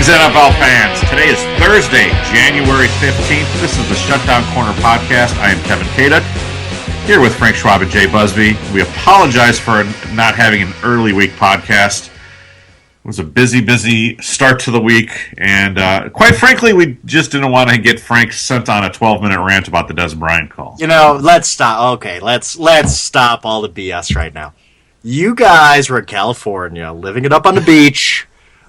Greetings, NFL fans. Today is Thursday, January 15th. This is the Shutdown Corner Podcast. I am Kevin Kaduk, here with Frank Schwab and Jay Busbee. We apologize for not having an early week podcast. It was a busy start to the week, and quite frankly, we just didn't want to get Frank sent on a 12-minute rant about the Dez Bryant call. You know, let's stop. Okay, let's stop all the BS right now. You guys were in California, living it up on the beach.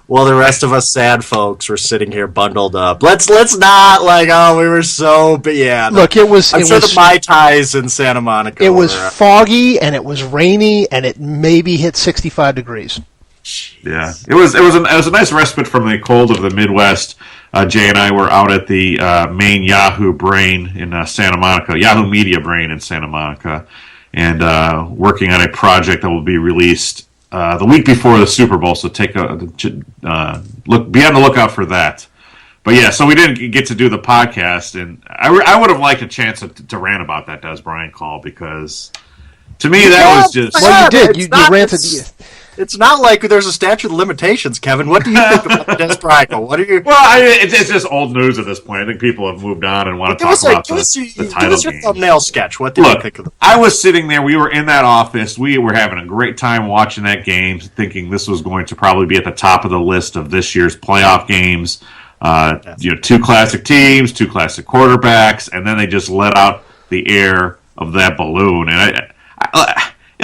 Well, the rest of us sad folks were sitting here bundled up. Let's not we were so. But yeah, look, it was. I'm sure the Mai Tais in Santa Monica. It was foggy and it was rainy and it maybe hit 65 degrees. Yeah, it was a nice respite from the cold of the Midwest. Jay and I were out at the main Yahoo brain in Santa Monica, Yahoo Media brain in Santa Monica, and working on a project that will be released the week before the Super Bowl, so be on the lookout for that. But yeah, so we didn't get to do the podcast, and I would have liked a chance to rant about that Dez Bryant call, because to me that was just... Well, you did. You ranted... It's not like there's a statute of limitations, Kevin. What do you think about the Dez Bryant call? What are you... Well, it's just old news at this point. I think people have moved on and want to talk about the title game. Give us your thumbnail sketch. What did you think of it? I was sitting there. We were in that office. We were having a great time watching that game, thinking this was going to probably be at the top of the list of this year's playoff games. Two classic teams, two classic quarterbacks, and then they just let out the air of that balloon. And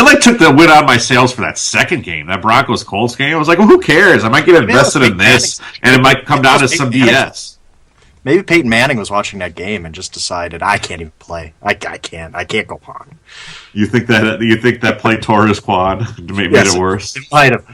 it took the wind out of my sails for that second game, that Broncos-Colts game. I was like, well, who cares? I might get invested in this, and it might come down to some BS. Maybe Peyton Manning was watching that game and just decided, I can't even play. I can't go on. You think that play tore his quad made it worse? It might have.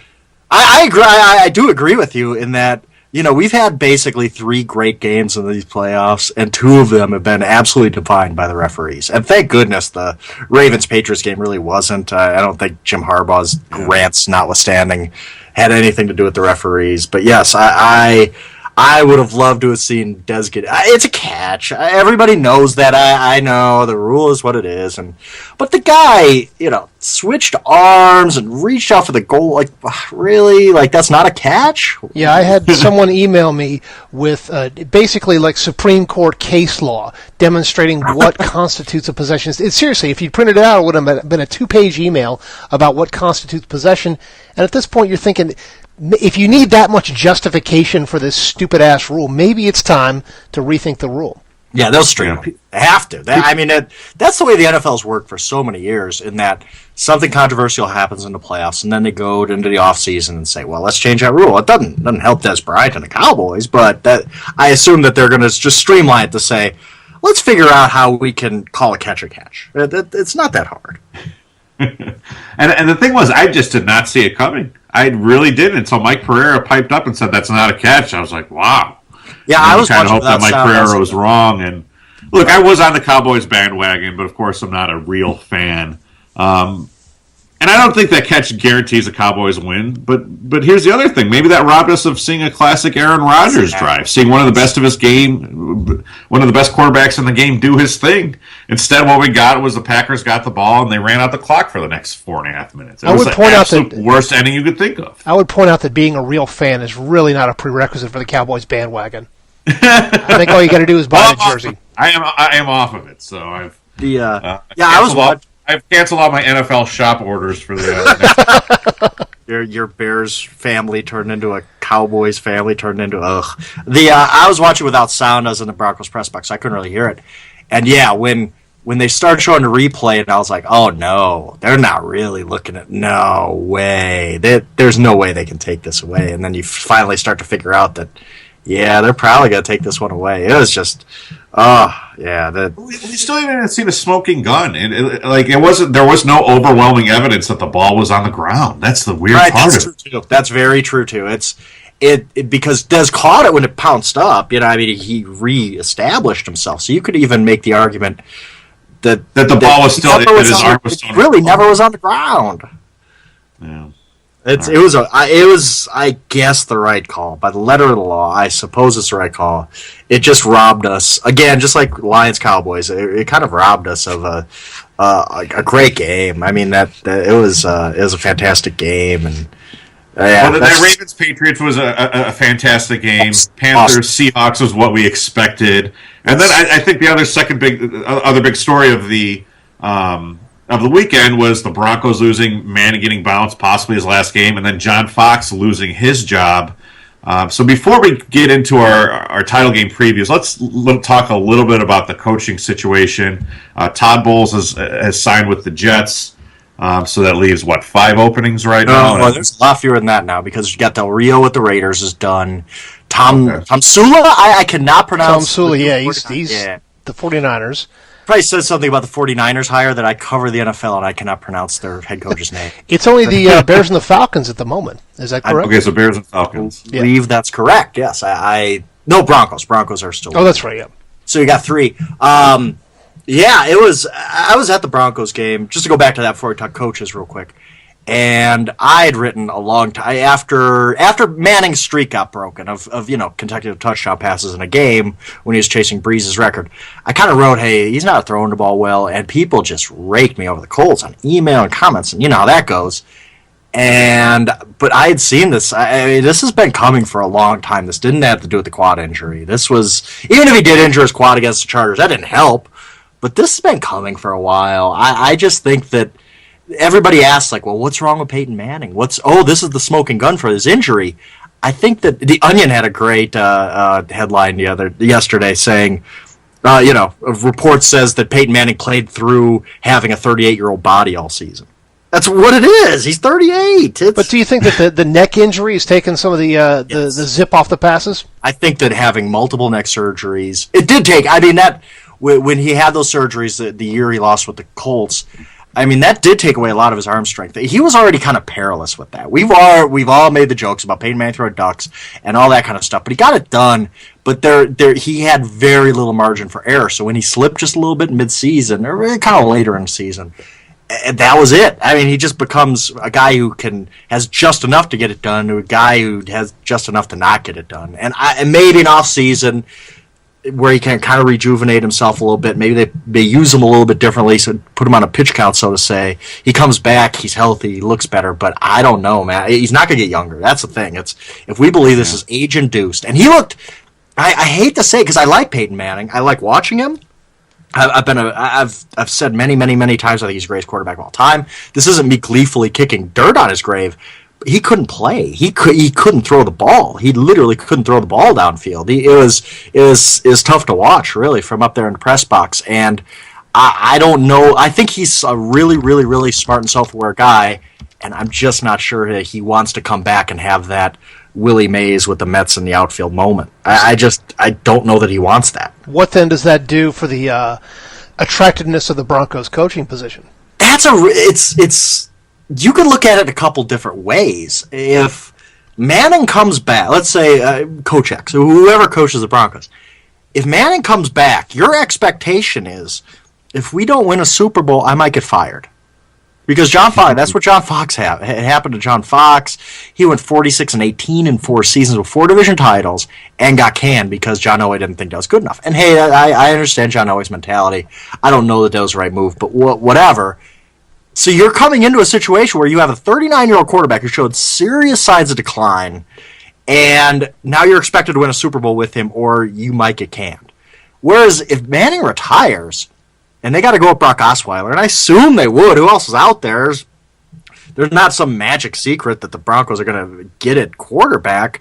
I agree. I do agree with you in that. We've had basically 3 great games in these playoffs, and 2 of them have been absolutely defined by the referees. And thank goodness the Ravens-Patriots game really wasn't. I don't think Jim Harbaugh's rants, notwithstanding, had anything to do with the referees. But yes, I would have loved to have seen Dez get... It's a catch. Everybody knows that. I know. The rule is what it is. But the guy, switched arms and reached out for the goal. Really? That's not a catch? Yeah, I had someone email me with basically Supreme Court case law demonstrating what constitutes a possession. Seriously, if you printed it out, it would have been a 2-page email about what constitutes possession. And at this point, you're thinking... If you need that much justification for this stupid-ass rule, maybe it's time to rethink the rule. Yeah, they'll straighten. They have to. That's the way the NFL's worked for so many years, in that something controversial happens in the playoffs, and then they go into the offseason and say, well, let's change that rule. It doesn't help Dez Bryant and the Cowboys, but I assume that they're going to just streamline it to say, let's figure out how we can call a catch a catch. It's not that hard. And the thing was, I just did not see it coming. I really didn't until Mike Pereira piped up and said that's not a catch. I was like, wow. Yeah, I was kind of hope that Mike Pereira was wrong. And look, I was on the Cowboys bandwagon, but of course I'm not a real fan. And I don't think that catch guarantees the Cowboys win. But here's the other thing: maybe that robbed us of seeing a classic Aaron Rodgers drive, seeing one of the best of his game, one of the best quarterbacks in the game do his thing. Instead, what we got was the Packers got the ball and they ran out the clock for the next 4.5 minutes. It was the absolute worst ending you could think of. I would point out that being a real fan is really not a prerequisite for the Cowboys bandwagon. I think all you got to do is buy the jersey. I am off of it, so I've I've canceled all my NFL shop orders for the. Your Bears family turned into a Cowboys family turned into I was watching without sound. I was in the Broncos press box, so I couldn't really hear it. And yeah, when they started showing the replay, and I was like, oh no, they're not really looking at. No way, there's no way they can take this away. And then you finally start to figure out that. Yeah, they're probably going to take this one away. It was just, we still haven't seen a smoking gun, and there was no overwhelming evidence that the ball was on the ground. That's the weird part of it. That's very true too. It's because Dez caught it when it pounced up. He reestablished himself. So you could even make the argument that the ball was still his arm was still really never was on the ground. Yeah. It was I guess the right call by the letter of the law. I suppose it's the right call. It just robbed us again, just like Lions Cowboys. It kind of robbed us of a great game. I mean that it was a fantastic game, and Well, that Ravens-Patriots was a fantastic game. Panthers-Seahawks was what we expected. And then I think the other big story of the weekend was the Broncos losing, Manning getting bounced, possibly his last game, and then John Fox losing his job. So before we get into our title game previews, let's talk a little bit about the coaching situation. Todd Bowles has signed with the Jets. So that leaves, 5 openings right now? Well, there's a lot fewer than that now because you got Del Rio with the Raiders is done. Tom Sula, I cannot pronounce. Tom Sula, he's the 49ers. Probably says something about the 49ers hire that I cover the NFL and I cannot pronounce their head coach's name. It's only the Bears and the Falcons at the moment. Is that correct? Okay, so Bears and Falcons. I believe that's correct, yes. No, Broncos. Broncos are still. Oh, that's right, yeah. So you got 3. Yeah, I was at the Broncos game, just to go back to that before we talk coaches real quick. And I had written a long time after Manning's streak got broken of consecutive touchdown passes in a game when he was chasing Breeze's record. I kind of wrote, hey, he's not throwing the ball well, and people just raked me over the coals on email and comments, and you know how that goes. But I had seen this. This has been coming for a long time. This didn't have to do with the quad injury. This was, even if he did injure his quad against the Chargers, that didn't help. But this has been coming for a while. I just think that everybody asks, well, what's wrong with Peyton Manning? This is the smoking gun for his injury. I think that The Onion had a great headline yesterday saying, a report says that Peyton Manning played through having a 38-year-old body all season. That's what it is. He's 38. But do you think that the neck injury has taken some of the zip off the passes? I think that having multiple neck surgeries, it did take. When he had those surgeries the year he lost with the Colts, that did take away a lot of his arm strength. He was already kind of perilous with that. We've all made the jokes about Peyton Manning throwing ducks and all that kind of stuff, but he got it done. But he had very little margin for error. So when he slipped just a little bit mid-season, or kind of later in the season, that was it. He just becomes a guy who has just enough to get it done to a guy who has just enough to not get it done. And maybe an off-season where he can kind of rejuvenate himself a little bit. Maybe they use him a little bit differently, so put him on a pitch count, so to say. He comes back, he's healthy, he looks better, but I don't know, man. He's not going to get younger. That's the thing. If we believe this is age-induced, and he looked, I hate to say it because I like Peyton Manning. I like watching him. I've said many, many, many times I think he's the greatest quarterback of all time. This isn't me gleefully kicking dirt on his grave. He couldn't play. He couldn't throw the ball. He literally couldn't throw the ball downfield. It was tough to watch, really, from up there in the press box. And I don't know. I think he's a really, really, really smart and self-aware guy, and I'm just not sure that he wants to come back and have that Willie Mays with the Mets in the outfield moment. I don't know that he wants that. What then does that do for the attractiveness of the Broncos coaching position? You can look at it a couple different ways. If Manning comes back, let's say Coach X, whoever coaches the Broncos, if Manning comes back, your expectation is, if we don't win a Super Bowl, I might get fired. Because that's what John Fox had. It happened to John Fox. He went 46-18 in 4 seasons with 4 division titles and got canned because John Elway didn't think that was good enough. And hey, I understand John Elway's mentality. I don't know that was the right move, but whatever. So you're coming into a situation where you have a 39-year-old quarterback who showed serious signs of decline, and now you're expected to win a Super Bowl with him, or you might get canned. Whereas if Manning retires, and they got to go with Brock Osweiler, and I assume they would. Who else is out there? There's not some magic secret that the Broncos are going to get at quarterback.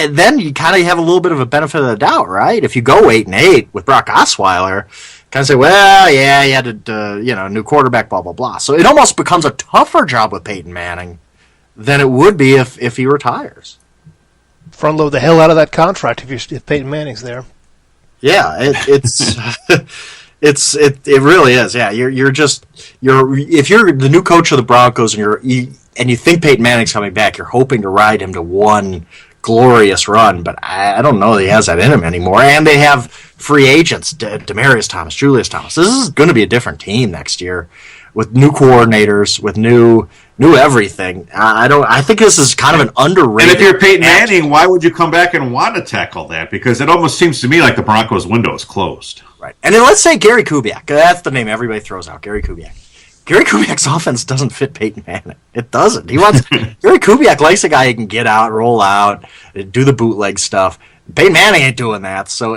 Then you kind of have a little bit of a benefit of the doubt, right? If you go 8-8 with Brock Osweiler, kind of say, well, yeah, he had a new quarterback, blah, blah, blah. So it almost becomes a tougher job with Peyton Manning than it would be if he retires. Front load the hell out of that contract if Peyton Manning's there. Yeah, it's it really is. Yeah, if you're the new coach of the Broncos and you think Peyton Manning's coming back, you're hoping to ride him to one glorious run, but I don't know that he has that in him anymore. And they have free agents, Demaryius Thomas, Julius Thomas. This is going to be a different team next year with new coordinators, with new everything. I think this is kind of an underrated. And if you're Peyton Manning, why would you come back and want to tackle that? Because it almost seems to me like the Broncos' window is closed. Right. And then let's say Gary Kubiak. That's the name everybody throws out, Gary Kubiak. Gary Kubiak's offense doesn't fit Peyton Manning. It doesn't. Gary Kubiak likes a guy who can get out, roll out, do the bootleg stuff. Peyton Manning ain't doing that. So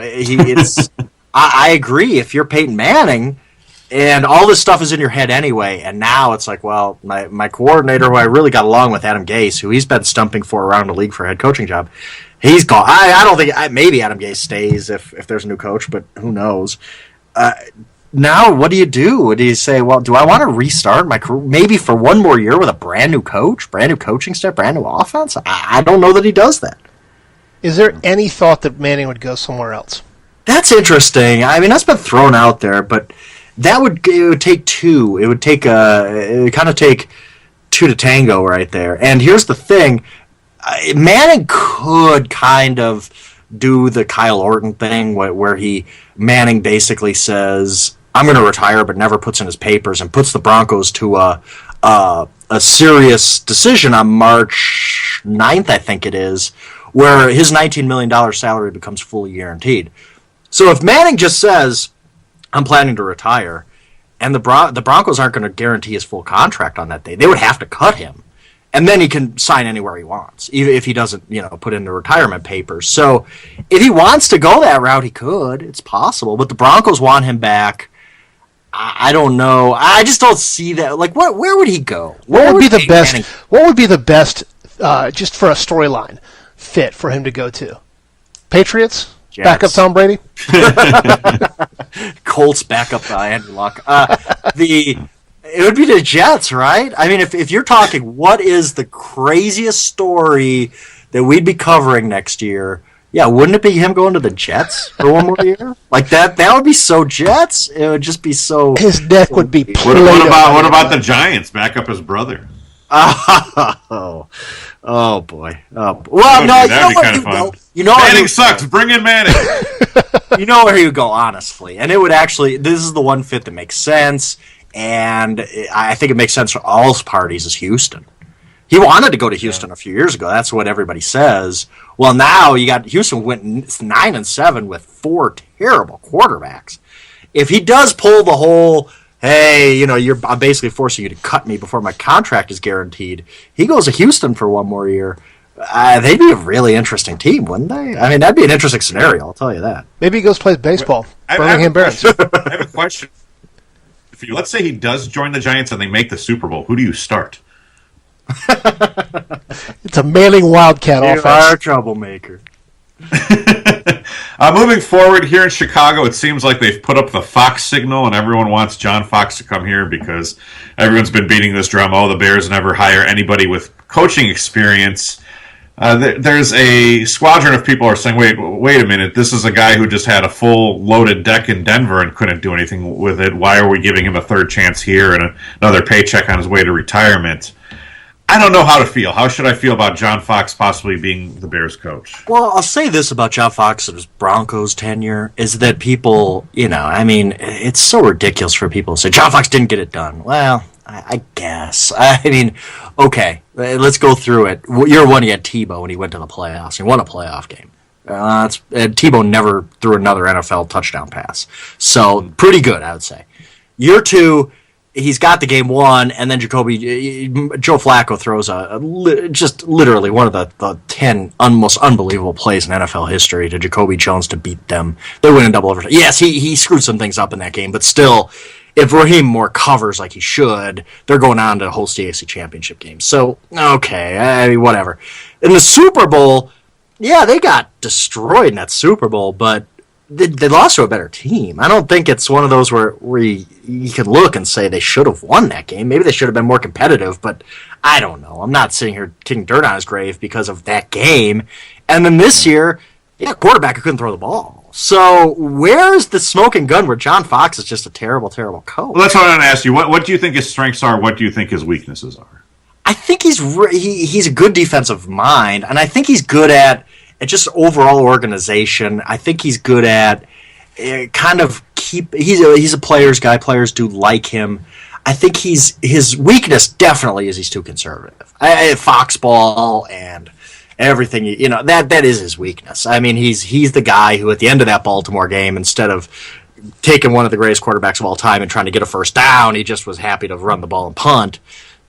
I agree. If you're Peyton Manning and all this stuff is in your head anyway, and now it's like, well, my coordinator who I really got along with, Adam Gase, who he's been stumping for around the league for a head coaching job, he's gone. I don't think maybe Adam Gase stays if there's a new coach, but who knows? Now, what do you do? Do you say, well, do I want to restart my career maybe for one more year with a brand new coach, brand new coaching staff, brand new offense? I don't know that he does that. Is there any thought that Manning would go somewhere else? That's interesting. I mean, that's been thrown out there, but it would take two. It would kind of take two to tango right there. And here's the thing. Manning could kind of do the Kyle Orton thing where Manning basically says, I'm going to retire, but never puts in his papers and puts the Broncos to a serious decision on March 9th, I think it is, where his $19 million salary becomes fully guaranteed. So if Manning just says, I'm planning to retire, and the Broncos aren't going to guarantee his full contract on that day, they would have to cut him. And then he can sign anywhere he wants, even if he doesn't, put in the retirement papers. So if he wants to go that route, he could. It's possible. But the Broncos want him back. I don't know. I just don't see that. Like, where would he go? What would be the best? What would be the best, just for a storyline fit for him to go to? Patriots, Jets. Backup Tom Brady. Colts backup Andrew Luck. It would be the Jets, right? I mean, if you're talking what is the craziest story that we'd be covering next year, yeah, wouldn't it be him going to the Jets for one more year? Like that would be so Jets. It would just be so. His neck would be. What about the Giants? Back up his brother. Oh boy. Well, no, you know where you go. Manning sucks. Bring in Manning. You know where you go, honestly, and it would actually. This is the one fit that makes sense. And I think it makes sense for all parties is Houston. He wanted to go to Houston a few years ago. That's what everybody says. Well, now you got Houston went 9-7 with 4 terrible quarterbacks. If he does pull the whole, hey, I'm basically forcing you to cut me before my contract is guaranteed. He goes to Houston for one more year. They'd be a really interesting team, wouldn't they? I mean, that'd be an interesting scenario. I'll tell you that. Maybe he goes plays baseball. Birmingham Barons. I have a question. Let's say he does join the Giants and they make the Super Bowl. Who do you start? It's a Manning Wildcat offense. You are a troublemaker. Moving forward here in Chicago, it seems like they've put up the Fox signal, and everyone wants John Fox to come here because everyone's been beating this drum. Oh, the Bears never hire anybody with coaching experience. There's a squadron of people are saying, wait a minute, this is a guy who just had a full loaded deck in Denver and couldn't do anything with it. Why are we giving him a third chance here and another paycheck on his way to retirement? I don't know how to feel. How should I feel about John Fox possibly being the Bears coach? Well, I'll say this about John Fox's Broncos tenure is that people, it's so ridiculous for people to say John Fox didn't get it done. Well, I guess. I mean, okay, let's go through it. Year one, he had Tebow when he went to the playoffs. He won a playoff game. Tebow never threw another NFL touchdown pass. So, pretty good, I would say. Year two, he's got the game won, and then Joe Flacco throws just literally one of the 10 most unbelievable plays in NFL history to Jacoby Jones to beat them. They win in double overtime. Yes, he screwed some things up in that game, but still, if Raheem Moore covers like he should, they're going on to host the AFC Championship game. So, okay, whatever. In the Super Bowl, yeah, they got destroyed in that Super Bowl, but they lost to a better team. I don't think it's one of those where you can look and say they should have won that game. Maybe they should have been more competitive, but I don't know. I'm not sitting here kicking dirt on his grave because of that game. And then this year, quarterback who couldn't throw the ball. So where's the smoking gun where John Fox is just a terrible, terrible coach? Well, that's what I want to ask you. What do you think his strengths are? What do you think his weaknesses are? I think he's a good defensive mind, and I think he's good at just overall organization. I think he's good at he's a player's guy. Players do like him. I think his weakness definitely is he's too conservative. Foxball and everything, that is his weakness. I mean, he's the guy who at the end of that Baltimore game, instead of taking one of the greatest quarterbacks of all time and trying to get a first down. He just was happy to run the ball and punt.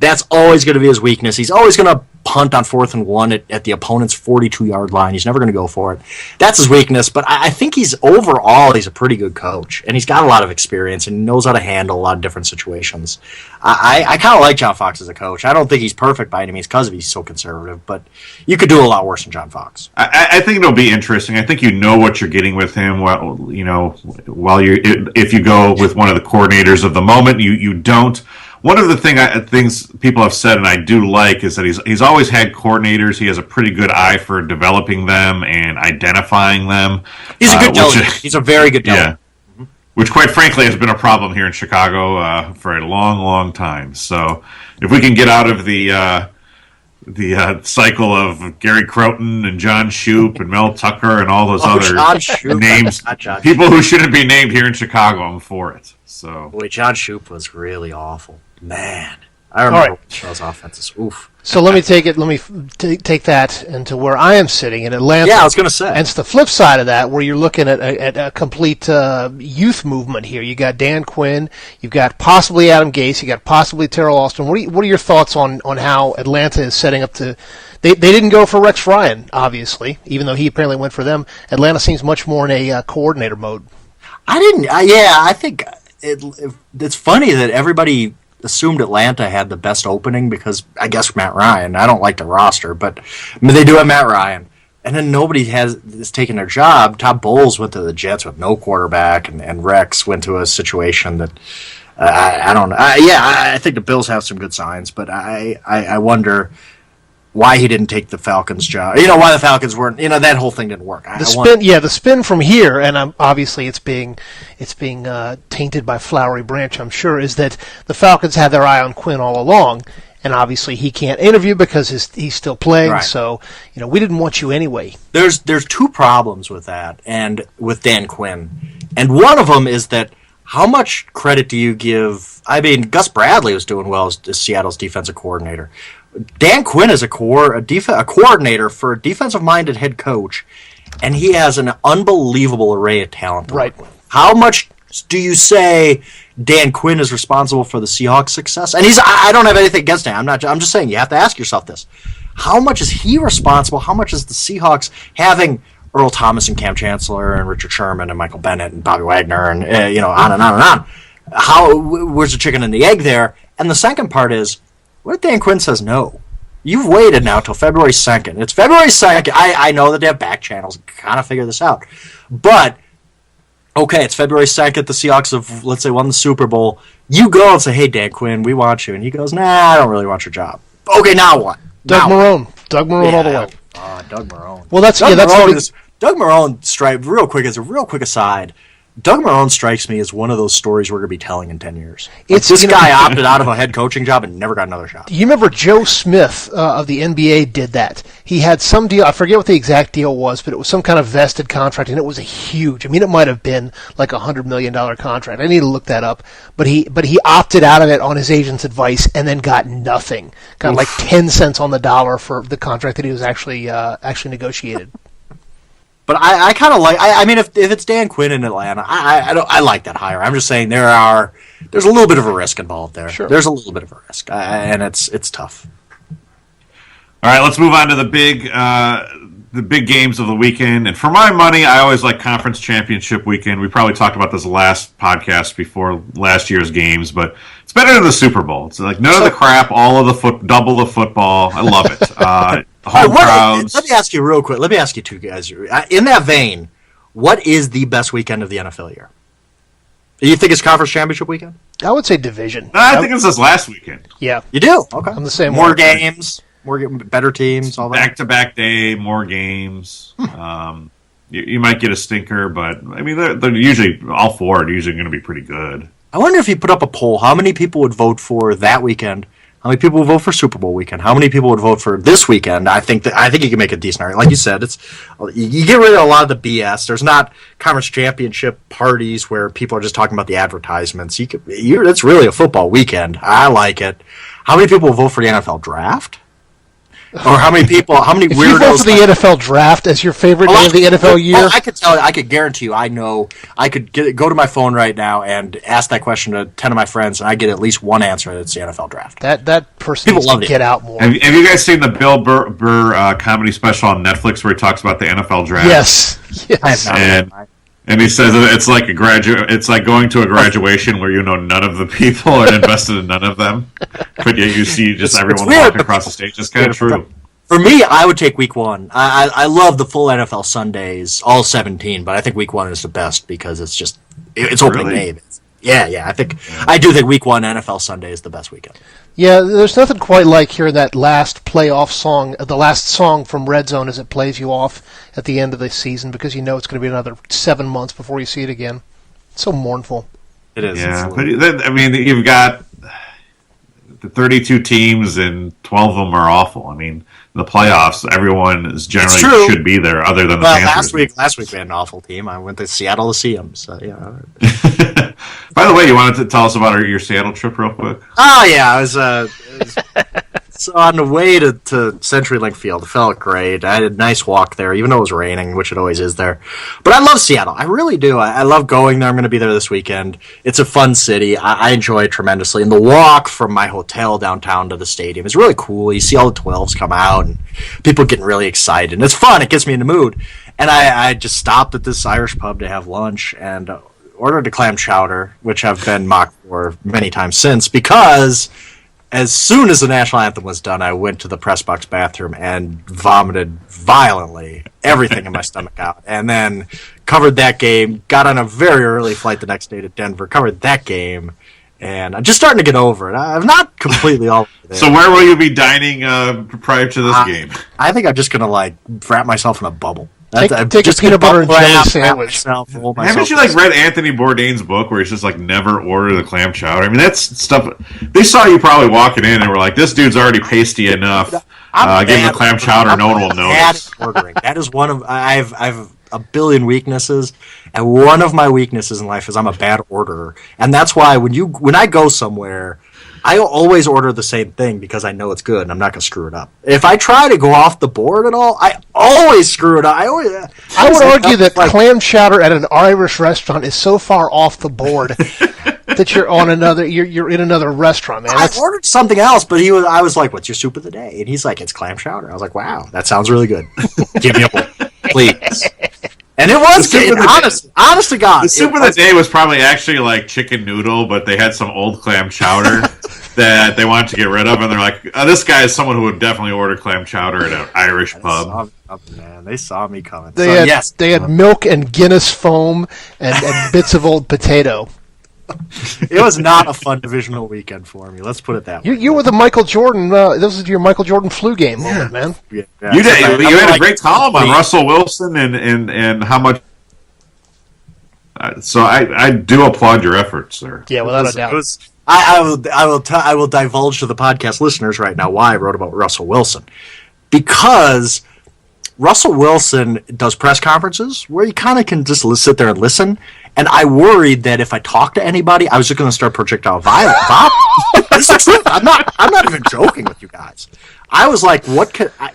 That's always going to be his weakness. He's always going to punt on 4th and 1 at the opponent's 42-yard line. He's never going to go for it. That's his weakness, but I think he's a pretty good coach, and he's got a lot of experience and knows how to handle a lot of different situations. I kind of like John Fox as a coach. I don't think he's perfect by any means because he's so conservative, but you could do a lot worse than John Fox. I think it'll be interesting. I think you know what you're getting with him. Well, if you go with one of the coordinators of the moment, you don't. One of the things people have said, and I do like, is that he's always had coordinators. He has a pretty good eye for developing them and identifying them. He's a good delegate. He's a very good delegate. Yeah, which, quite frankly, has been a problem here in Chicago for a long, long time. So if we can get out of the cycle of Gary Croton and John Shoup and Mel Tucker and all those other names, people who shouldn't be named here in Chicago, I'm for it. So, boy, John Shoup was really awful. Man, I remember those offenses. Oof. So let me take that into where I am sitting in Atlanta. Yeah, I was going to say. And it's the flip side of that, where you're looking at a complete youth movement here. You got Dan Quinn, you've got possibly Adam Gase, you got possibly Terrell Austin. What are your thoughts on how Atlanta is setting up to? They didn't go for Rex Ryan, obviously, even though he apparently went for them. Atlanta seems much more in a coordinator mode. I think it's funny that everybody assumed Atlanta had the best opening because I guess Matt Ryan. I don't like the roster, but they do have Matt Ryan. And then nobody is taking their job. Todd Bowles went to the Jets with no quarterback, and Rex went to a situation that I don't know. I think the Bills have some good signs, but I wonder why he didn't take the Falcons' job. Why the Falcons weren't. That whole thing didn't work. The spin from here, and obviously it's being tainted by Flowery Branch, I'm sure, is that the Falcons had their eye on Quinn all along, and obviously he can't interview because he's still playing. Right. So we didn't want you anyway. There's two problems with that, and with Dan Quinn, and one of them is that how much credit do you give? I mean, Gus Bradley was doing well as Seattle's defensive coordinator. Dan Quinn is a coordinator for a defensive-minded head coach, and he has an unbelievable array of talent. Right. How much do you say Dan Quinn is responsible for the Seahawks' success? And I don't have anything against him. I'm just saying you have to ask yourself this. How much is he responsible? How much is the Seahawks having Earl Thomas and Cam Chancellor and Richard Sherman and Michael Bennett and Bobby Wagner and on and on and on? Where's the chicken and the egg there? And the second part is, what if Dan Quinn says no? You've waited now till February 2nd. It's February 2nd. I know that they have back channels and kind of figure this out. But, okay, it's February 2nd. The Seahawks have, let's say, won the Super Bowl. You go and say, hey, Dan Quinn, we want you. And he goes, nah, I don't really want your job. Okay, now what? Doug Marrone all the way. Doug Marrone. Well, that's Doug Marrone strike. Real quick, as a real quick aside, Doug Marrone strikes me as one of those stories we're going to be telling in 10 years. This guy opted out of a head coaching job and never got another shot. You remember Joe Smith of the NBA did that. He had some deal, I forget what the exact deal was, but it was some kind of vested contract, and it was it might have been like $100 million contract. I need to look that up. But he opted out of it on his agent's advice and then got nothing. Got like 10 cents on the dollar for the contract that he was actually negotiated. But I kind of like. I mean, if it's Dan Quinn in Atlanta, I like that hire. I'm just saying there's a little bit of a risk involved there. Sure. There's a little bit of a risk, and it's tough. All right, let's move on to the big games of the weekend. And for my money, I always like Conference Championship weekend. We probably talked about this last podcast before last year's games, but it's better than the Super Bowl. It's like none of the crap, all of the double the football. I love it. Home crowds. Let me ask you real quick. Let me ask you two guys. In that vein, what is the best weekend of the NFL year? Do you think it's Conference Championship weekend? I would say division. I think it's this last weekend. Yeah. You do? Okay. I'm the same way. More games, better teams, all that. Back-to-back day, more games. You might get a stinker, but I mean, they're usually all four are usually going to be pretty good. I wonder if you put up a poll, how many people would vote for that weekend? How many people would vote for Super Bowl weekend? How many people would vote for this weekend? I think you can make a decent argument. Like you said, you get rid of a lot of the BS. There's not conference championship parties where people are just talking about the advertisements. It's really a football weekend. I like it. How many people will vote for the NFL draft? Or how many If you vote for the NFL draft as your favorite day of the NFL year, I could tell you, I could guarantee you, I know, I could go to my phone right now and ask that question to 10 of my friends, and I get at least one answer. It's the NFL draft. That person needs to get out more. Have you guys seen the Bill Burr comedy special on Netflix where he talks about the NFL draft? Yes. I have not. And he says it's like it's like going to a graduation where you know none of the people and invested in none of them, but yet you see just everyone walking across the stage. It's kind of true. For me, I would take Week 1. I love the full NFL Sundays, all 17, but I think Week 1 is the best because it's opening day. Yeah. I do think Week 1 NFL Sunday is the best weekend. Yeah, there's nothing quite like hearing that last playoff song, the last song from Red Zone as it plays you off at the end of the season because you know it's going to be another 7 months before you see it again. It's so mournful. It is. Yeah, but I mean, you've got the 32 teams and 12 of them are awful. I mean, the playoffs, everyone is generally should be there other than the Panthers. Last week we had an awful team. I went to Seattle to see them. So yeah. By the way, you wanted to tell us about your Seattle trip real quick? Oh yeah, I was so on the way to CenturyLink Field. It felt great. I had a nice walk there, even though it was raining, which it always is there. But I love Seattle. I really do. I love going there. I'm going to be there this weekend. It's a fun city. I enjoy it tremendously. And the walk from my hotel downtown to the stadium is really cool. You see all the 12s come out and people getting really excited. And it's fun. It gets me in the mood. And I just stopped at this Irish pub to have lunch and ordered a clam chowder, which I've been mocked for many times since, because as soon as the national anthem was done, I went to the press box bathroom and vomited violently, everything in my stomach out, and then covered that game, got on a very early flight the next day to Denver, covered that game, and I'm just starting to get over it. I'm not completely all there. So where will you be dining prior to this game? I think I'm just going to wrap myself in a bubble. Take a peanut butter and jelly sandwich. Haven't you read Anthony Bourdain's book where he's just never order the clam chowder? I mean, that's stuff. They saw you probably walking in and were like, "This dude's already pasty enough. Give him the clam chowder. No one will notice." Ordering. That is one of I've a billion weaknesses, and one of my weaknesses in life is I'm a bad orderer, and that's why when I go somewhere, I always order the same thing because I know it's good and I'm not going to screw it up. If I try to go off the board at all, I always screw it up. I would argue that clam chowder at an Irish restaurant is so far off the board that you're in another restaurant, man. I ordered something else, but I was like, "What's your soup of the day?" And he's like, "It's clam chowder." I was like, "Wow, that sounds really good. Give me a bowl, please." And it was good. Honest to God. The soup of the day was probably actually chicken noodle, but they had some old clam chowder that they wanted to get rid of, and they're like, this guy is someone who would definitely order clam chowder at an Irish pub. They saw me coming. They had milk and Guinness foam and bits of old potato. It was not a fun divisional weekend for me. Let's put it that way. You were the Michael Jordan. This was your Michael Jordan flu game moment, man. Yeah. You did. You had a great column on Russell Wilson and how much. So I do applaud your efforts, sir. Yeah, without a doubt. I will divulge to the podcast listeners right now why I wrote about Russell Wilson, because Russell Wilson does press conferences where you kind of can just sit there and listen. And I worried that if I talked to anybody, I was just going to start projectile violence. This is true. I'm not even joking with you guys. I was like,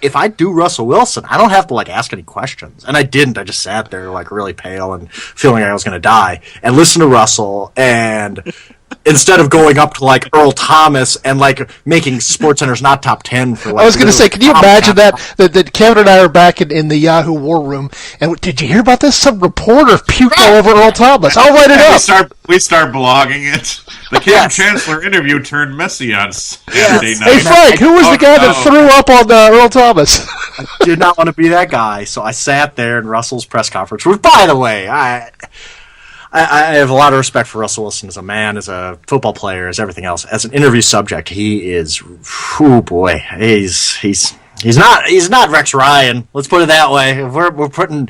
if I do Russell Wilson, I don't have to ask any questions. And I didn't. I just sat there really pale and feeling like I was going to die and listen to Russell, and instead of going up to Earl Thomas and making SportsCenter's not top 10 for I was going to say, can you imagine that Kevin and I are back in the Yahoo war room, and did you hear about this? Some reporter puked all over Earl Thomas. I'll write it up. We start blogging it. The Cam Chancellor interview turned messy on Saturday night. Hey Frank, who was the guy that threw up on Earl Thomas? I did not want to be that guy, so I sat there in Russell's press conference, which, by the way, I have a lot of respect for Russell Wilson as a man, as a football player, as everything else. As an interview subject, he is, he's not Rex Ryan. Let's put it that way. We're putting,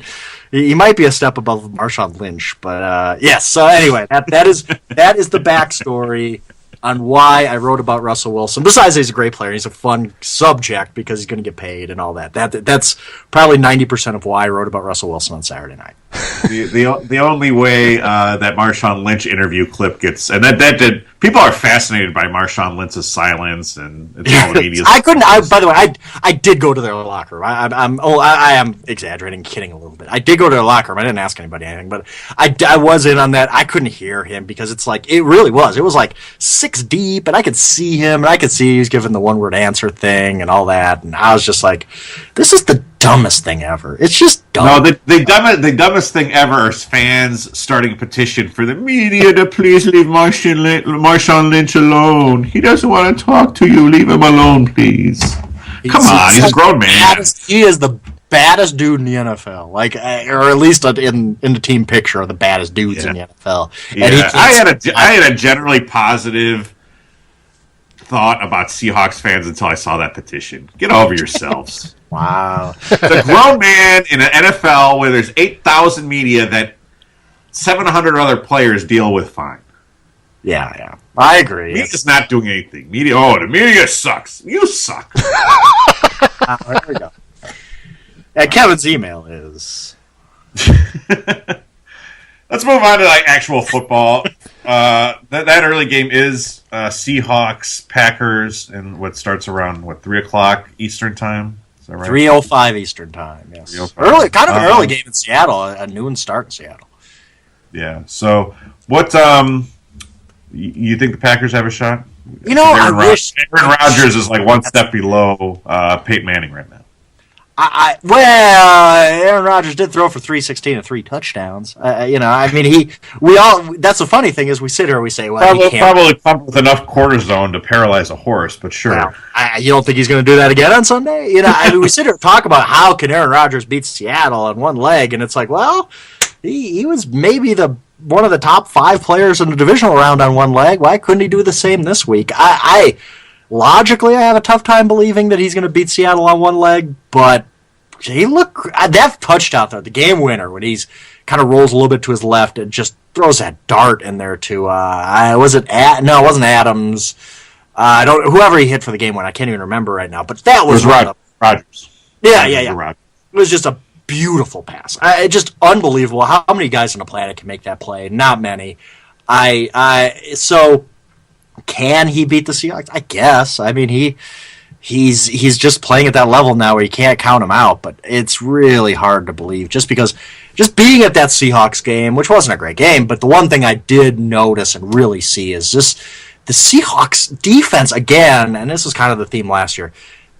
he might be a step above Marshawn Lynch, but yes. So anyway, that is the backstory on why I wrote about Russell Wilson. Besides, he's a great player. He's a fun subject because he's going to get paid and all that. That's probably 90% of why I wrote about Russell Wilson on Saturday night. The only way that Marshawn Lynch interview clip gets, and that did, people are fascinated by Marshawn Lynch's silence and it's all the media. I couldn't. By the way, I did go to their locker room. I am exaggerating, kidding a little bit. I did go to their locker room. I didn't ask anybody anything, but I was in on that. I couldn't hear him because it's like it really was. It was like 6 deep, and I could see him, and I could see he was giving the one-word answer thing and all that, and I was just like, this is the dumbest thing ever. It's just dumb. No, the dumbest thing ever is fans starting a petition for the media to please leave Marshawn Lynch alone. He doesn't want to talk to you. Leave him alone, please. Come on, he's a grown man. He is the baddest dude in the NFL, like, or at least in the team picture of the baddest dudes in the NFL. Yeah. And I had a generally positive thought about Seahawks fans until I saw that petition. Get over yourselves. Wow. The grown man in an NFL where there's 8,000 media that 700 other players deal with fine. Yeah. I agree. Media's not doing anything. The media sucks. You suck. There we go. And Kevin's email is... Let's move on to actual football. That early game is Seahawks, Packers, and what starts around 3 o'clock Eastern time. Is that right? 3:05 Eastern time. Yes. Early, kind of an early game in Seattle. A noon start in Seattle. Yeah. So what? You think the Packers have a shot? I wish Aaron Rodgers is like one step below Peyton Manning right now. Aaron Rodgers did throw for 316 and 3 touchdowns. That's the funny thing is we sit here and we say, well, he can't. Probably pumped with enough cortisone to paralyze a horse, but sure. Well, you don't think he's going to do that again on Sunday? We sit here and talk about how can Aaron Rodgers beat Seattle on one leg, and it's like, well, he was maybe one of the top 5 players in the divisional round on one leg. Why couldn't he do the same this week? Logically, I have a tough time believing that he's going to beat Seattle on one leg, but that touchdown there, the game winner, when he's kind of rolls a little bit to his left and just throws that dart in there to, was it no, it wasn't Adams. Whoever he hit for the game winner, I can't even remember right now, but that was Rodgers. Yeah. It was just a beautiful pass. Just unbelievable. How many guys on the planet can make that play? Not many. So can he beat the Seahawks? I guess. I mean, he's just playing at that level now where you can't count him out, but it's really hard to believe just because just being at that Seahawks game, which wasn't a great game, but the one thing I did notice and really see is just the Seahawks defense again, and this is kind of the theme last year.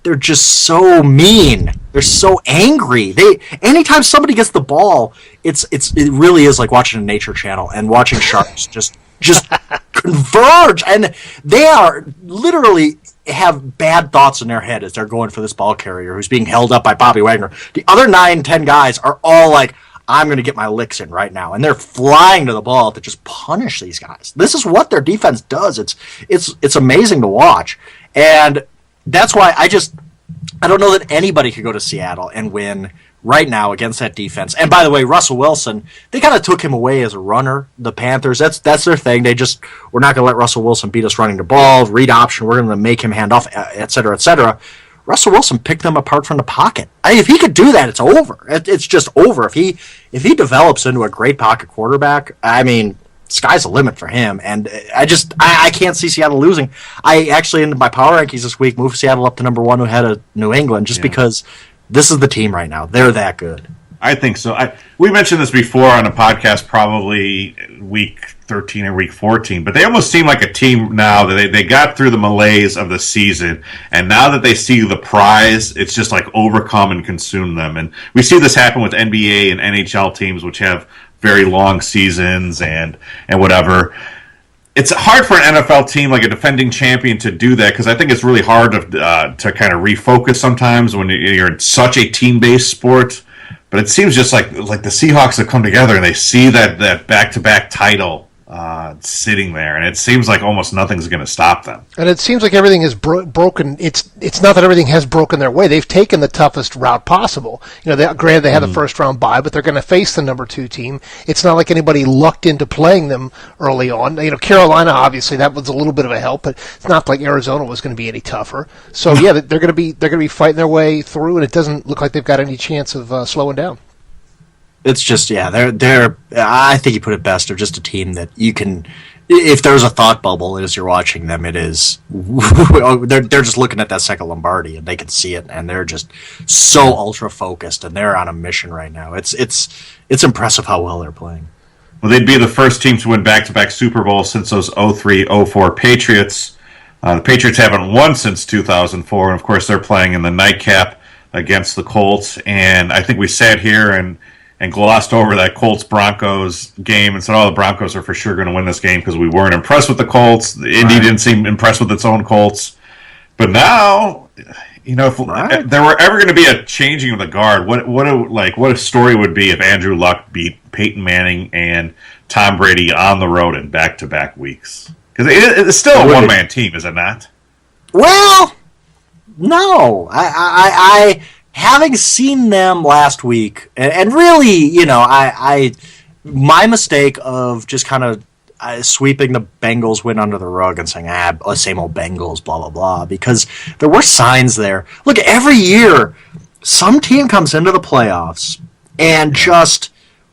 They're just so mean. They're so angry. Anytime somebody gets the ball, it really is like watching a nature channel and watching sharks just converge, and they are literally have bad thoughts in their head as they're going for this ball carrier who's being held up by Bobby Wagner. The other 9-10 guys are all like, I'm going to get my licks in right now, and they're flying to the ball to just punish these guys. This is what their defense does. It's amazing to watch, and that's why I don't know that anybody could go to Seattle and win right now against that defense. And by the way, Russell Wilson, they kind of took him away as a runner. The Panthers, that's their thing. We're not going to let Russell Wilson beat us running the ball, read option. We're going to make him hand off, et cetera, et cetera. Russell Wilson picked them apart from the pocket. If he could do that, it's over. It's just over. If he develops into a great pocket quarterback, I mean, sky's the limit for him. And I can't see Seattle losing. I actually, in my power rankings this week, moved Seattle up to number 1 ahead of New England because this is the team right now. They're that good. I think so. We mentioned this before on a podcast, probably week 13 or week 14, but they almost seem like a team now that they got through the malaise of the season, and now that they see the prize, it's just like overcome and consume them. And we see this happen with NBA and NHL teams, which have very long seasons and whatever. It's hard for an NFL team like a defending champion to do that because I think it's really hard to kind of refocus sometimes when you're in such a team-based sport. But it seems just like the Seahawks have come together and they see that back-to-back title sitting there, and it seems like almost nothing's going to stop them. And it seems like everything is broken. It's not that everything has broken their way. They've taken the toughest route possible. Granted, they had the first round bye, but they're going to face the number 2 team. It's not like anybody lucked into playing them early on. Carolina, obviously, that was a little bit of a help, but it's not like Arizona was going to be any tougher. So yeah, they're going to be fighting their way through, and it doesn't look like they've got any chance of slowing down. It's just, they're. I think you put it best. They're just a team that you can. If there's a thought bubble as you're watching them, it is. They're just looking at that second Lombardi, and they can see it, and they're just so ultra focused, and they're on a mission right now. It's impressive how well they're playing. Well, they'd be the first team to win back-to-back Super Bowls since those 03-04 Patriots. The Patriots haven't won since 2004, and of course they're playing in the nightcap against the Colts. And I think we sat here and glossed over that Colts-Broncos game and said, the Broncos are for sure going to win this game because we weren't impressed with the Colts. Indy didn't seem impressed with its own Colts. But now, if there were ever going to be a changing of the guard, what a story would be if Andrew Luck beat Peyton Manning and Tom Brady on the road in back-to-back weeks. Because it's still a one-man team, is it not? Well, no. I having seen them last week, and really, my mistake of just kind of sweeping the Bengals win under the rug and saying, same old Bengals, blah, blah, blah, because there were signs there. Look, every year, some team comes into the playoffs, and just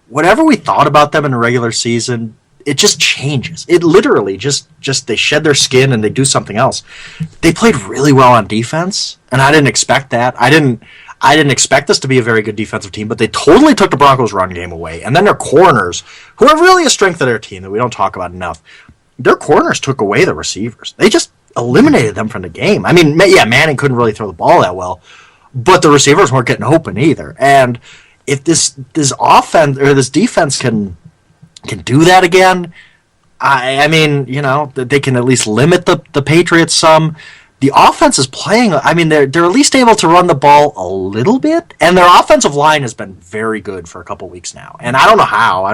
whatever we thought about them in the regular season, it just changes. It literally just they shed their skin and they do something else. They played really well on defense, and I didn't expect that. I didn't expect this to be a very good defensive team, but they totally took the Broncos' run game away. And then their corners, who are really a strength of their team that we don't talk about enough, their corners took away the receivers. They just eliminated them from the game. I mean, Manning couldn't really throw the ball that well, but the receivers weren't getting open either. And if this offense or this defense can do that again, I mean, they can at least limit the Patriots some. The offense is playing. I mean, they're at least able to run the ball a little bit, and their offensive line has been very good for a couple weeks now. And I don't know how.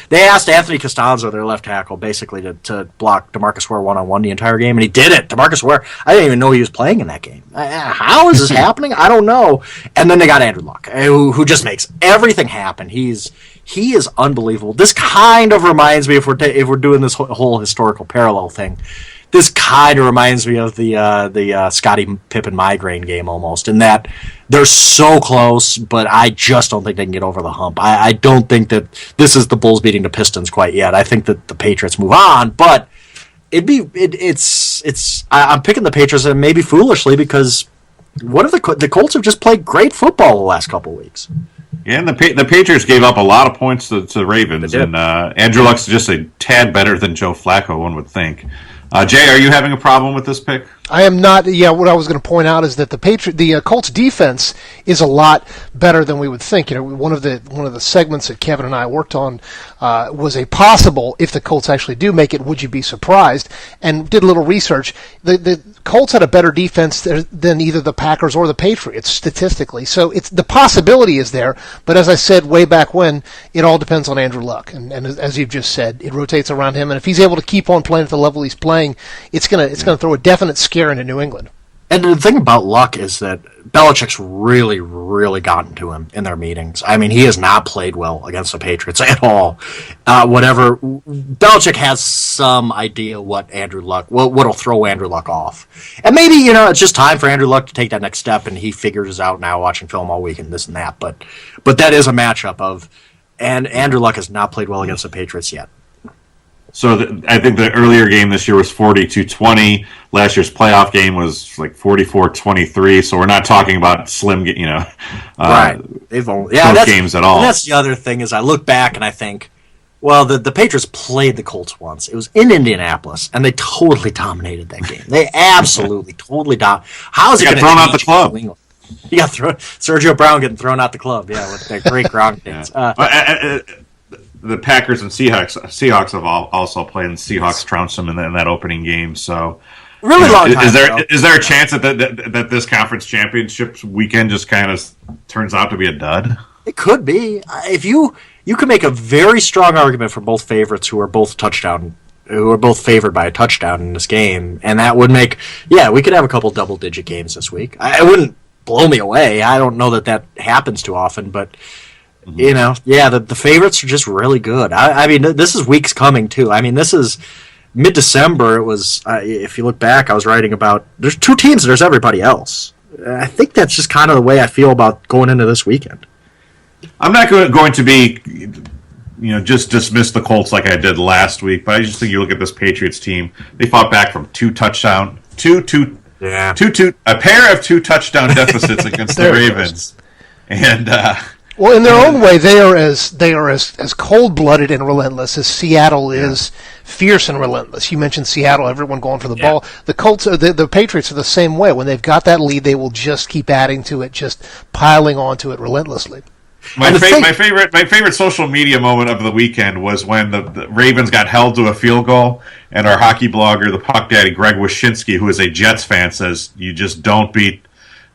They asked Anthony Costanzo, their left tackle, basically to block DeMarcus Ware one-on-one the entire game, and he did it. DeMarcus Ware, I didn't even know he was playing in that game. How is this happening? I don't know. And then they got Andrew Luck, who just makes everything happen. He is unbelievable. This kind of reminds me, if we're doing this whole historical parallel thing, this kind of reminds me of the Scottie Pippen migraine game almost, in that they're so close, but I just don't think they can get over the hump. I don't think that this is the Bulls beating the Pistons quite yet. I think that the Patriots move on, but I'm picking the Patriots, and maybe foolishly, because what if the Colts have just played great football the last couple of weeks? Yeah, and the Patriots gave up a lot of points to the Ravens, and Andrew Luck's just a tad better than Joe Flacco, one would think. Jay, are you having a problem with this pick? I am not. Yeah, what I was going to point out is that the Colts defense is a lot better than we would think. One of the segments that Kevin and I worked on was a possible, if the Colts actually do make it, would you be surprised? And did a little research. The Colts had a better defense than either the Packers or the Patriots statistically. So the possibility is there. But as I said way back when, it all depends on Andrew Luck. And as you've just said, it rotates around him. And if he's able to keep on playing at the level he's playing, it's gonna throw a definite scare into New England. And the thing about Luck is that Belichick's really, really gotten to him in their meetings. I mean, he has not played well against the Patriots at all. Belichick has some idea what'll throw Andrew Luck off. And maybe, it's just time for Andrew Luck to take that next step, and he figures out now watching film all week and this and that. But that is a matchup and Andrew Luck has not played well against the Patriots yet. So I think the earlier game this year was 42-20. Last year's playoff game was like 44-23. So we're not talking about slim, right? Those games at all. And that's the other thing is I look back and I think, well, the Patriots played the Colts once. It was in Indianapolis, and they totally dominated that game. They absolutely totally dominated. How is it going to thrown out the club? He got thrown. Sergio Brown getting thrown out the club. Yeah, with their great ground games. The Packers and Seahawks have also played, and Seahawks trounced them in that opening game. So, really long time. Is there a chance that this conference championships weekend just kind of turns out to be a dud? It could be. If you could make a very strong argument for both favorites who are both favored by a touchdown in this game, and that would make we could have a couple double-digit games this week. It wouldn't blow me away. I don't know that happens too often, but. The favorites are just really good. I mean, this is weeks coming, too. I mean, this is mid-December. It was, if you look back, I was writing about, there's two teams and there's everybody else. I think that's just kind of the way I feel about going into this weekend. I'm not going to be, just dismiss the Colts like I did last week, but I just think you look at this Patriots team. They fought back from a pair of 2 touchdown deficits against the Ravens, and well, in their own way, they are as cold-blooded and relentless as Seattle is fierce and relentless. You mentioned Seattle, everyone going for the ball. The Colts, the Patriots are the same way. When they've got that lead, they will just keep adding to it, just piling onto it relentlessly. My favorite social media moment of the weekend was when the Ravens got held to a field goal, and our hockey blogger, the Puck Daddy Greg Wyshynski, who is a Jets fan, says you just don't beat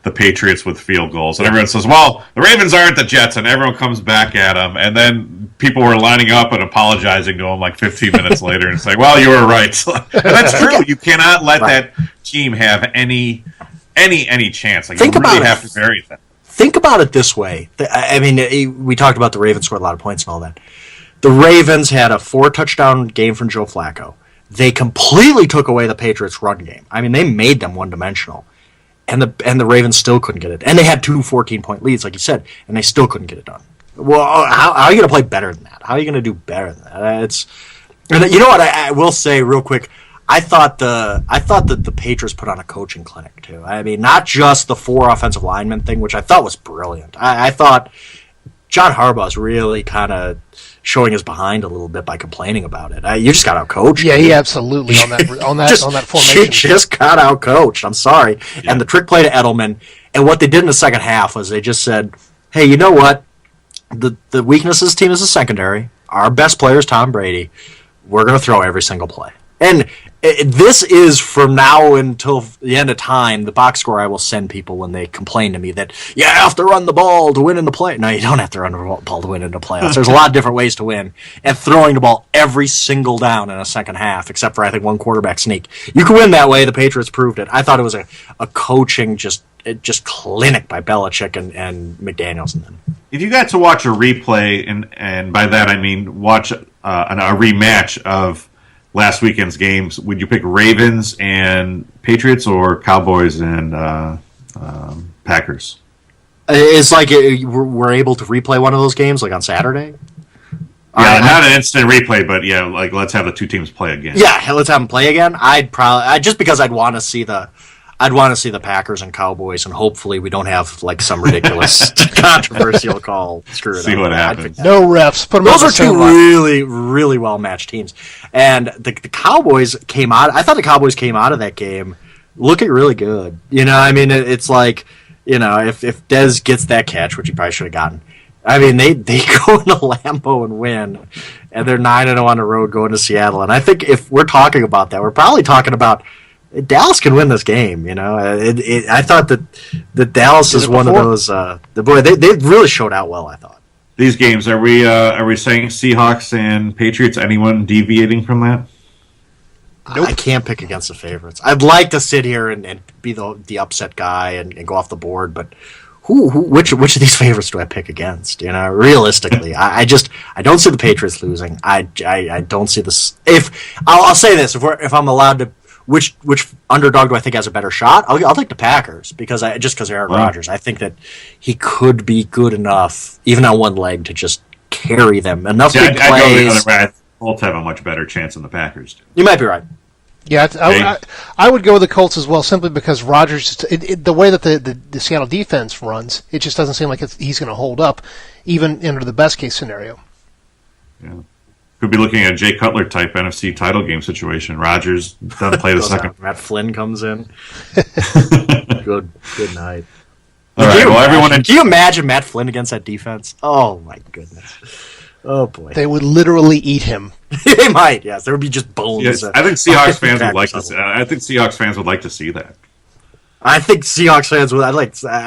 the Patriots with field goals. And everyone says, well, the Ravens aren't the Jets, and everyone comes back at them. And then people were lining up and apologizing to him like 15 minutes later and saying, well, you were right. And that's true. You cannot let that team have any chance. Like, you really have to bury them. Think about it this way. I mean, we talked about the Ravens scored a lot of points and all that. The Ravens had a 4-touchdown game from Joe Flacco. They completely took away the Patriots' run game. I mean, they made them one-dimensional. And the Ravens still couldn't get it. And they had 2 14-point leads, like you said, and they still couldn't get it done. Well, how are you going to play better than that? How are you going to do better than that? You know what? I will say real quick. I thought that the Patriots put on a coaching clinic too. I mean, not just the 4 offensive linemen thing, which I thought was brilliant. I thought John Harbaugh's really kind of showing his behind a little bit by complaining about it. You just got out-coached. Yeah, he absolutely on that formation. He just got out-coached. I'm sorry. Yeah. And the trick play to Edelman, and what they did in the second half was they just said, hey, you know what? The weakness of this team is the secondary. Our best player is Tom Brady. We're going to throw every single play. And this is from now until the end of time, the box score I will send people when they complain to me that you have to run the ball to win in the play. No, you don't have to run the ball to win in the playoffs. There's a lot of different ways to win. And throwing the ball every single down in a second half, except for I think one quarterback sneak. You can win that way. The Patriots proved it. I thought it was a coaching just clinic by Belichick and McDaniels and them. If you got to watch a replay, and by that I mean watch a rematch of last weekend's games, would you pick Ravens and Patriots or Cowboys and Packers? It's like we're able to replay one of those games like on Saturday? Yeah, not an instant replay, but yeah, like let's have the 2 teams play again. Yeah, let's have them play again. I'd probably just because I'd want to see the Packers and Cowboys, and hopefully we don't have like some ridiculous controversial call. Screw it. See what happens. No refs. Put them Those are 2 really, really well matched teams. And the Cowboys came out. I thought the Cowboys came out of that game looking really good. I mean, it's like if Dez gets that catch, which he probably should have gotten. I mean, they go into Lambeau and win, and they're 9-0 on the road going to Seattle. And I think if we're talking about that, we're probably talking about Dallas can win this game. I thought that Dallas is one of those. They really showed out well. I thought these games are we saying Seahawks and Patriots? Anyone deviating from that? Nope. I can't pick against the favorites. I'd like to sit here and be the upset guy and go off the board, but which of these favorites do I pick against? Realistically, I don't see the Patriots losing. I don't see this. I'll say this: if I'm allowed to. Which underdog do I think has a better shot? I'll take the Packers because Aaron Rodgers. I think that he could be good enough, even on one leg, to just carry them. Enough big plays. I'd go the other way. Colts have a much better chance than the Packers do. You might be right. Yeah, I would go with the Colts as well, simply because Rodgers, the way that the Seattle defense runs, it just doesn't seem like he's going to hold up, even under the best case scenario. Yeah. Could be looking at a Jay Cutler type NFC title game situation. Rodgers doesn't play the second. Matt Flynn comes in. Good night. All right. Can you imagine Matt Flynn against that defense? Oh my goodness. Oh boy. They would literally eat him. They might. Yes, there would be just bones. Yes, I think Seahawks fans would like to see. I think Seahawks fans would like to see that. I think Seahawks fans would. I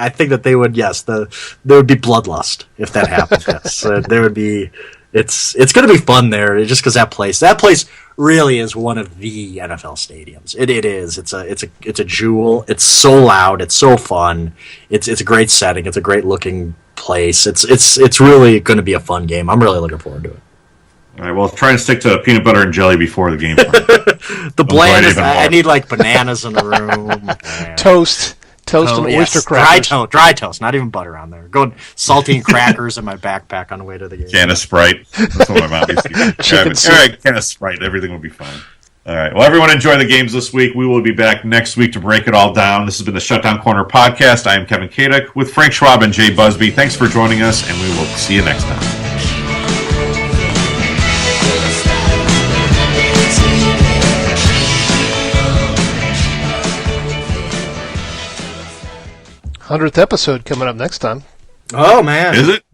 think that they would. Yes, there would be bloodlust if that happened. Yes, there would be. It's going to be fun there, just because that place really is one of the NFL stadiums. It is. It's a jewel. It's so loud. It's so fun. It's a great setting. It's a great looking place. It's really going to be a fun game. I'm really looking forward to it. All right. Well, try and stick to peanut butter and jelly before the game. The bland is. I need like bananas in the room. Toast. Toast and oyster crackers. Dry toast, not even butter on there. Going saltine crackers in my backpack on the way to the game. Can of Sprite. That's what my mom used to do. All right, can of Sprite. Everything will be fine. All right. Well, everyone enjoy the games this week. We will be back next week to break it all down. This has been the Shutdown Corner Podcast. I am Kevin Kaduk with Frank Schwab and Jay Busbee. Thanks for joining us, and we will see you next time. #100th episode coming up next time. Oh, man. Is it?